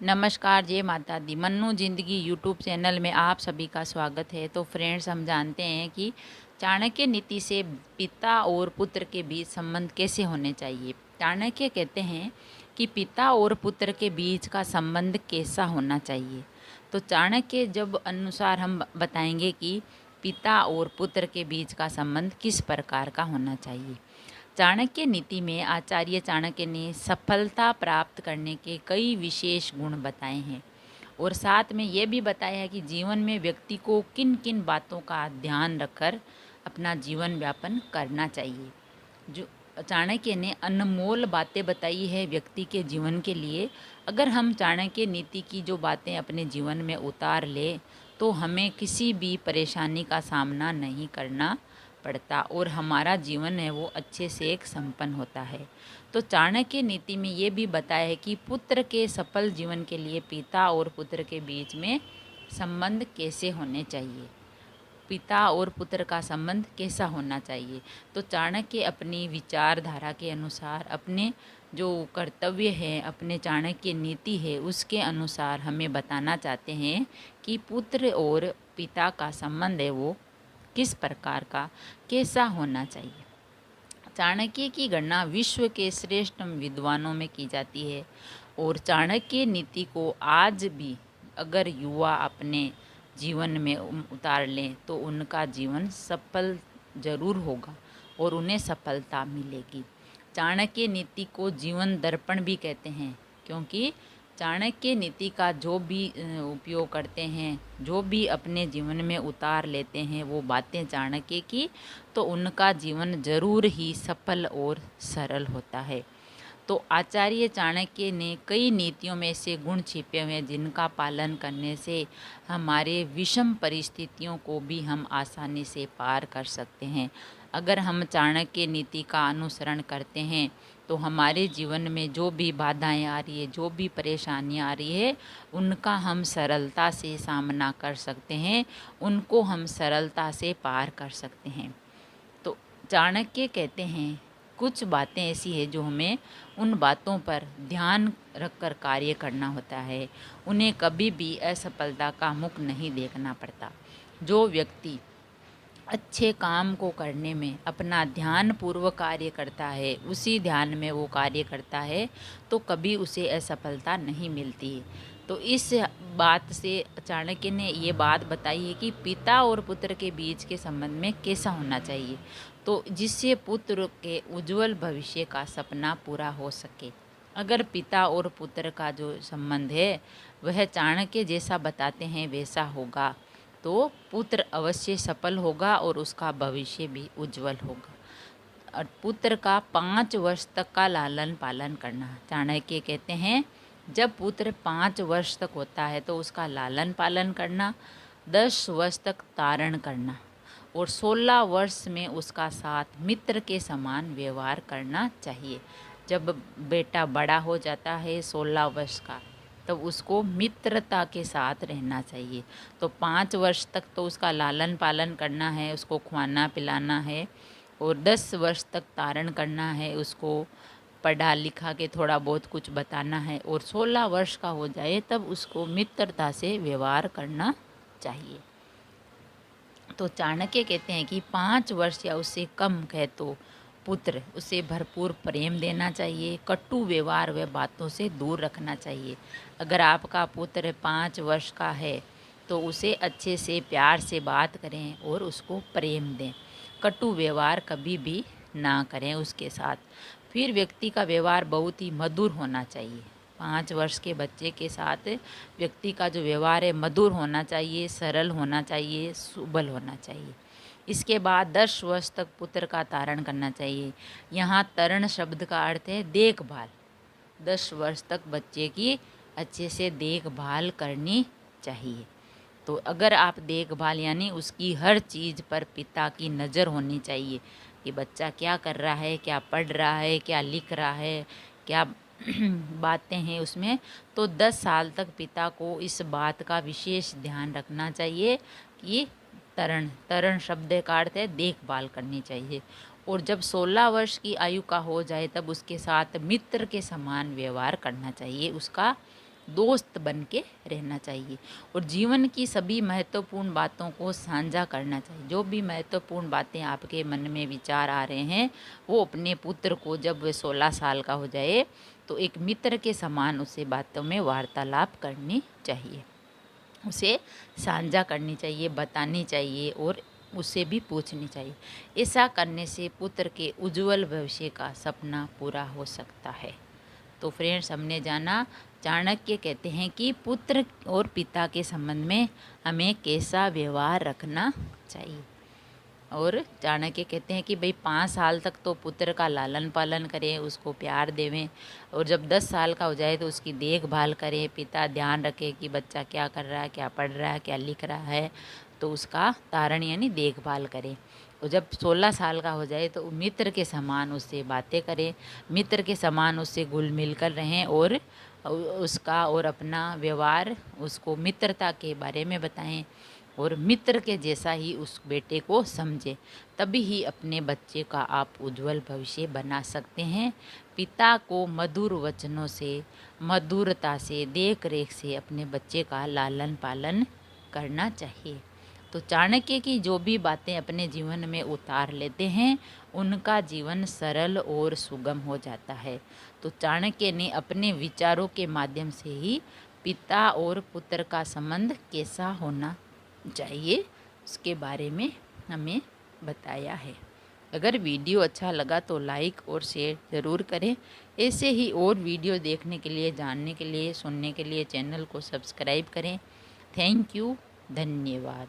नमस्कार, जय माता दी। मन्नू ज़िंदगी यूट्यूब चैनल में आप सभी का स्वागत है। तो फ्रेंड्स, हम जानते हैं कि चाणक्य नीति से पिता और पुत्र के बीच संबंध कैसे होने चाहिए। चाणक्य कहते हैं कि पिता और पुत्र के बीच का संबंध कैसा होना चाहिए। तो चाणक्य जब अनुसार हम बताएंगे कि पिता और पुत्र के बीच का संबंध किस प्रकार का होना चाहिए। चाणक्य नीति में आचार्य चाणक्य ने सफलता प्राप्त करने के कई विशेष गुण बताए हैं और साथ में ये भी बताया है कि जीवन में व्यक्ति को किन किन बातों का ध्यान रखकर अपना जीवन व्यापन करना चाहिए। जो चाणक्य ने अनमोल बातें बताई है व्यक्ति के जीवन के लिए। अगर हम चाणक्य नीति की जो बातें अपने जीवन में उतार ले तो हमें किसी भी परेशानी का सामना नहीं करना पड़ता और हमारा जीवन है वो अच्छे से एक संपन्न होता है। तो चाणक्य नीति में ये भी बताया है कि पुत्र के सफल जीवन के लिए पिता और पुत्र के बीच में संबंध कैसे होने चाहिए। पिता और पुत्र का संबंध कैसा होना चाहिए। तो चाणक्य अपनी विचारधारा के अनुसार अपने जो कर्तव्य है, अपने चाणक्य नीति है, उसके अनुसार हमें बताना चाहते हैं कि पुत्र और पिता का संबंध है वो किस प्रकार का कैसा होना चाहिए। चाणक्य की गणना विश्व के श्रेष्ठ विद्वानों में की जाती है और चाणक्य नीति को आज भी अगर युवा अपने जीवन में उतार लें तो उनका जीवन सफल जरूर होगा और उन्हें सफलता मिलेगी। चाणक्य नीति को जीवन दर्पण भी कहते हैं क्योंकि चाणक्य नीति का जो भी उपयोग करते हैं, जो भी अपने जीवन में उतार लेते हैं वो बातें चाणक्य की, तो उनका जीवन जरूर ही सफल और सरल होता है। तो आचार्य चाणक्य ने कई नीतियों में ऐसे गुण छिपे हुए हैं जिनका पालन करने से हमारे विषम परिस्थितियों को भी हम आसानी से पार कर सकते हैं। अगर हम चाणक्य नीति का अनुसरण करते हैं तो हमारे जीवन में जो भी बाधाएं आ रही है, जो भी परेशानियां आ रही है, उनका हम सरलता से सामना कर सकते हैं, उनको हम सरलता से पार कर सकते हैं। तो चाणक्य कहते हैं कुछ बातें ऐसी है जो हमें उन बातों पर ध्यान रखकर कार्य करना होता है। उन्हें कभी भी असफलता का मुख नहीं देखना पड़ता। जो व्यक्ति अच्छे काम को करने में अपना ध्यान पूर्वक कार्य करता है, उसी ध्यान में वो कार्य करता है, तो कभी उसे असफलता नहीं मिलती। तो इस बात से चाणक्य ने ये बात बताई है कि पिता और पुत्र के बीच के संबंध में कैसा होना चाहिए, तो जिससे पुत्र के उज्जवल भविष्य का सपना पूरा हो सके। अगर पिता और पुत्र का जो संबंध है वह चाणक्य जैसा बताते हैं वैसा होगा तो पुत्र अवश्य सफल होगा और उसका भविष्य भी उज्जवल होगा। और पुत्र का 5 वर्ष तक का लालन पालन करना। चाणक्य कहते हैं जब पुत्र 5 वर्ष तक होता है तो उसका लालन पालन करना, 10 वर्ष तक तारण करना और 16 वर्ष में उसका साथ मित्र के समान व्यवहार करना चाहिए। जब बेटा बड़ा हो जाता है 16 वर्ष का, तब उसको मित्रता के साथ रहना चाहिए। तो 5 वर्ष तक तो उसका लालन पालन करना है, उसको खुआना पिलाना है और 10 वर्ष तक तारण करना है, उसको पढ़ा लिखा के थोड़ा बहुत कुछ बताना है और 16 वर्ष का हो जाए तब उसको मित्रता से व्यवहार करना चाहिए। तो चाणक्य कहते हैं कि 5 वर्ष या उससे कम है तो पुत्र उसे भरपूर प्रेम देना चाहिए, कटु व्यवहार व बातों से दूर रखना चाहिए। अगर आपका पुत्र 5 वर्ष का है तो उसे अच्छे से प्यार से बात करें और उसको प्रेम दें, कटु व्यवहार कभी भी ना करें उसके साथ। फिर व्यक्ति का व्यवहार बहुत ही मधुर होना चाहिए। 5 वर्ष के बच्चे के साथ व्यक्ति का जो व्यवहार है मधुर होना चाहिए, सरल होना चाहिए, सुबल होना चाहिए। इसके बाद 10 वर्ष तक पुत्र का तारण करना चाहिए। यहाँ तरण शब्द का अर्थ है देखभाल। 10 वर्ष तक बच्चे की अच्छे से देखभाल करनी चाहिए। तो अगर आप देखभाल यानी उसकी हर चीज़ पर पिता की नज़र होनी चाहिए कि बच्चा क्या कर रहा है, क्या पढ़ रहा है, क्या लिख रहा है, क्या बातें हैं उसमें, तो 10 साल तक पिता को इस बात का विशेष ध्यान रखना चाहिए कि तरण शब्द का अर्थ है देखभाल करनी चाहिए। और जब 16 वर्ष की आयु का हो जाए तब उसके साथ मित्र के समान व्यवहार करना चाहिए, उसका दोस्त बन के रहना चाहिए और जीवन की सभी महत्वपूर्ण बातों को साझा करना चाहिए। जो भी महत्वपूर्ण बातें आपके मन में विचार आ रहे हैं वो अपने पुत्र को, जब वह 16 साल का हो जाए तो एक मित्र के समान उसे बातों में वार्तालाप करनी चाहिए, उसे साझा करनी चाहिए, बतानी चाहिए और उससे भी पूछनी चाहिए। ऐसा करने से पुत्र के उज्जवल भविष्य का सपना पूरा हो सकता है। तो फ्रेंड्स, हमने जाना चाणक्य कहते हैं कि पुत्र और पिता के संबंध में हमें कैसा व्यवहार रखना चाहिए। और चाणक्य कहते हैं कि भाई 5 साल तक तो पुत्र का लालन पालन करें, उसको प्यार देवें, और जब 10 साल का हो जाए तो उसकी देखभाल करें। पिता ध्यान रखे कि बच्चा क्या कर रहा है, क्या पढ़ रहा है, क्या लिख रहा है, तो उसका तारण यानी देखभाल करें। और जब 16 साल का हो जाए तो मित्र के समान उससे बातें करें, मित्र के समान उससे घुल मिल कर रहें और उसका और अपना व्यवहार उसको मित्रता के बारे में बताएं और मित्र के जैसा ही उस बेटे को समझे। तभी ही अपने बच्चे का आप उज्जवल भविष्य बना सकते हैं। पिता को मधुर वचनों से, मधुरता से, देख रेख से अपने बच्चे का लालन पालन करना चाहिए। तो चाणक्य की जो भी बातें अपने जीवन में उतार लेते हैं उनका जीवन सरल और सुगम हो जाता है। तो चाणक्य ने अपने विचारों के माध्यम से ही पिता और पुत्र का संबंध कैसा होना चाहिए उसके बारे में हमें बताया है। अगर वीडियो अच्छा लगा तो लाइक और शेयर ज़रूर करें। ऐसे ही और वीडियो देखने के लिए, जानने के लिए, सुनने के लिए चैनल को सब्सक्राइब करें। थैंक यू, धन्यवाद।